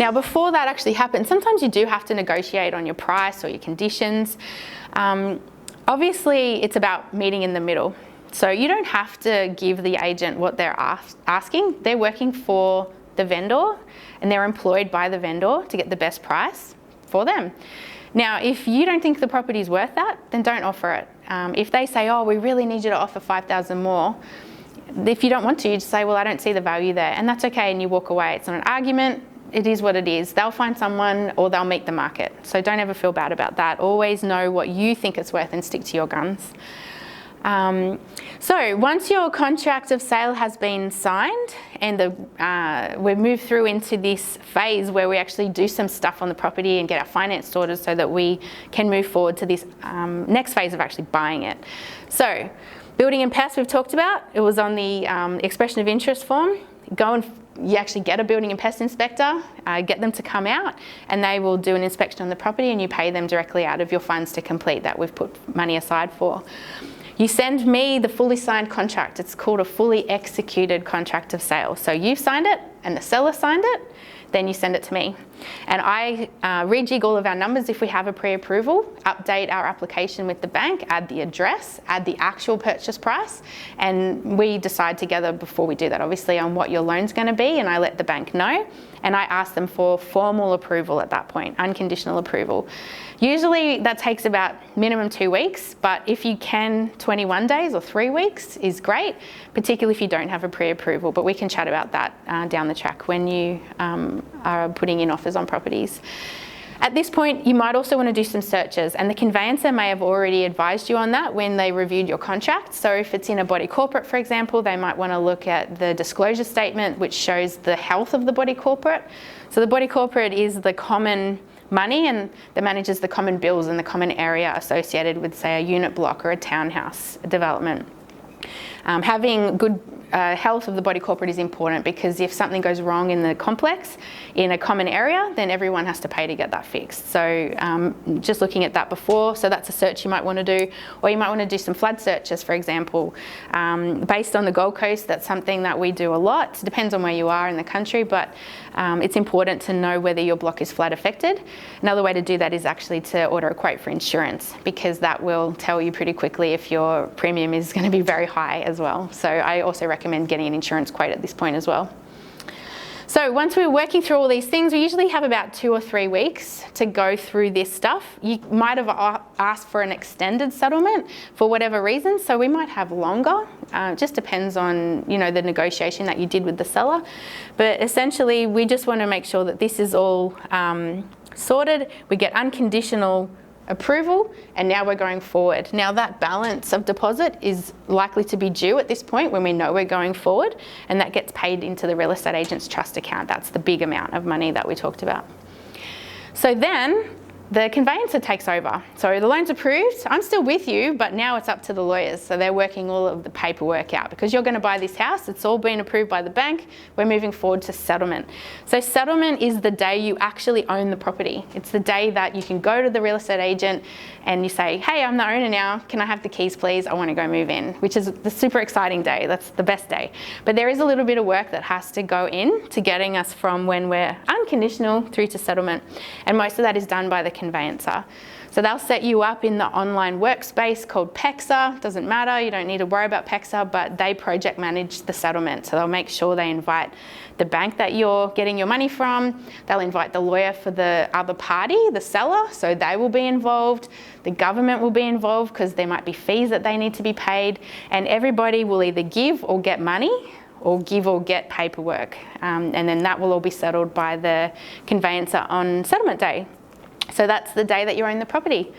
Now, before that actually happens, sometimes you do have to negotiate on your price or your conditions. Obviously, it's about meeting in the middle. So you don't have to give the agent what they're asking. They're working for the vendor and they're employed by the vendor to get the best price for them. Now, if you don't think the property is worth that, then don't offer it. If they say, oh, we really need you to offer $5,000 more, if you don't want to, you just say, well, I don't see the value there, and that's okay, and you walk away. It's not an argument. It is what it is. They'll find someone or they'll meet the market. So don't ever feel bad about that. Always know what you think it's worth and stick to your guns. So once your contract of sale has been signed and we've moved through into this phase where we actually do some stuff on the property and get our finance sorted so that we can move forward to this next phase of actually buying it. So building and pests we've talked about. It was on the expression of interest form. Go and you actually get a building and pest inspector, get them to come out, and they will do an inspection on the property and you pay them directly out of your funds to complete that we've put money aside for. You send me the fully signed contract. It's called a fully executed contract of sale. So you've signed it and the seller signed it, then you send it to me. And I rejig all of our numbers if we have a pre-approval, update our application with the bank, add the address, add the actual purchase price, and we decide together before we do that, obviously, on what your loan's going to be, and I let the bank know, and I ask them for formal approval at that point, unconditional approval. Usually that takes about minimum 2 weeks, but if you can, 21 days or 3 weeks is great, particularly if you don't have a pre-approval, but we can chat about that down the track when you are putting in offers on properties. At this point, you might also want to do some searches, and the conveyancer may have already advised you on that when they reviewed your contract. So if it's in a body corporate, for example, they might want to look at the disclosure statement, which shows the health of the body corporate. So the body corporate is the common money and that manages the common bills in the common area associated with, say, a unit block or a townhouse development. Having good health of the body corporate is important because if something goes wrong in the complex in a common area, then everyone has to pay to get that fixed. So just looking at that before, so that's a search you might want to do, or you might want to do some flood searches, for example. Based on the Gold Coast, that's something that we do a lot. It depends on where you are in the country, but it's important to know whether your block is flood affected. Another way to do that is actually to order a quote for insurance, because that will tell you pretty quickly if your premium is going to be very high as well. So I also recommend getting an insurance quote at this point as well. So once we're working through all these things, we usually have about 2 or 3 weeks to go through this stuff. You might have asked for an extended settlement for whatever reason, so we might have longer. It just depends on, you know, the negotiation that you did with the seller. But essentially, we just want to make sure that this is all sorted. We get unconditional approval, and now we're going forward. Now that balance of deposit is likely to be due at this point when we know we're going forward, and that gets paid into the real estate agent's trust account. That's the big amount of money that we talked about. So then the conveyancer takes over. So the loan's approved, I'm still with you, but now it's up to the lawyers. So they're working all of the paperwork out. Because you're going to buy this house, it's all been approved by the bank, we're moving forward to settlement. So settlement is the day you actually own the property. It's the day that you can go to the real estate agent and you say, hey, I'm the owner now, can I have the keys please? I want to go move in, which is the super exciting day. That's the best day. But there is a little bit of work that has to go in to getting us from when we're unconditional through to settlement. And most of that is done by the conveyancer. So they'll set you up in the online workspace called PEXA. Doesn't matter, you don't need to worry about PEXA, but they project manage the settlement. So they'll make sure they invite the bank that you're getting your money from. They'll invite the lawyer for the other party, the seller, so they will be involved. The government will be involved because there might be fees that they need to be paid, and everybody will either give or get money, or give or get paperwork. And then that will all be settled by the conveyancer on settlement day. So that's the day that you own the property.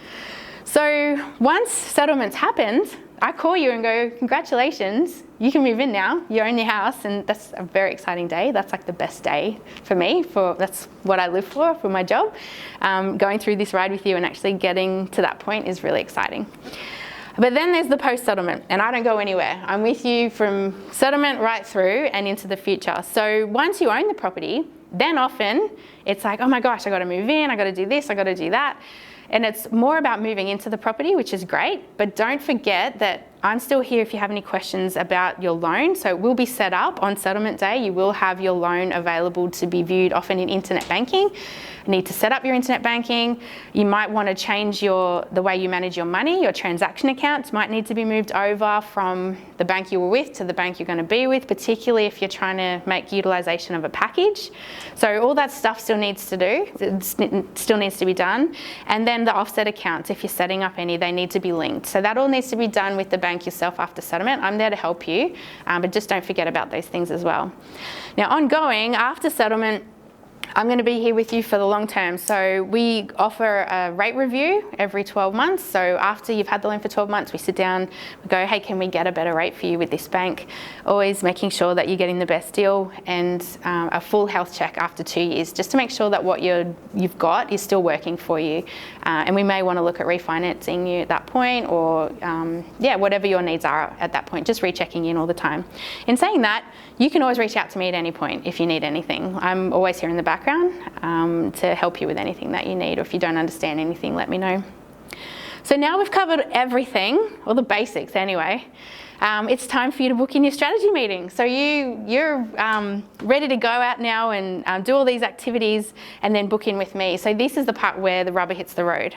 So once settlement's happened, I call you and go, congratulations, you can move in now, you own your house, and that's a very exciting day. That's like the best day for me, that's what I live for my job. Going through this ride with you and actually getting to that point is really exciting. But then there's the post-settlement, and I don't go anywhere. I'm with you from settlement right through and into the future. So once you own the property, then often it's like, oh my gosh, I got to move in, I got to do this, I got to do that. And it's more about moving into the property, which is great, but don't forget that I'm still here if you have any questions about your loan. So it will be set up on settlement day. You will have your loan available to be viewed often in internet banking. You need to set up your internet banking. You might want to change the way you manage your money. Your transaction accounts might need to be moved over from the bank you were with to the bank you're going to be with, particularly if you're trying to make utilisation of a package. So all that stuff still needs to be done. And then the offset accounts, if you're setting up any, they need to be linked. So that all needs to be done with the bank yourself after settlement. I'm there to help you, but just don't forget about those things as well. Now, ongoing, after settlement, I'm going to be here with you for the long term. So we offer a rate review every 12 months. So after you've had the loan for 12 months, we sit down, we go, hey, can we get a better rate for you with this bank? Always making sure that you're getting the best deal, and a full health check after 2 years, just to make sure that what you've got is still working for you. And we may want to look at refinancing you at that point, or whatever your needs are at that point, just rechecking in all the time. In saying that, you can always reach out to me at any point if you need anything. I'm always here in the background to help you with anything that you need, or if you don't understand anything, let me know. So now we've covered everything, or the basics anyway. It's time for you to book in your strategy meeting. So you're ready to go out now and do all these activities and then book in with me. So this is the part where the rubber hits the road.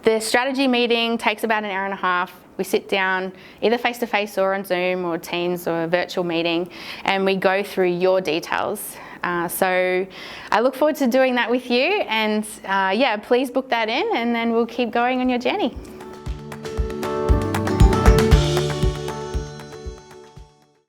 The strategy meeting takes about an hour and a half. We sit down either face-to-face or on Zoom or Teams or a virtual meeting, and we go through your details. So I look forward to doing that with you, and please book that in, and then we'll keep going on your journey.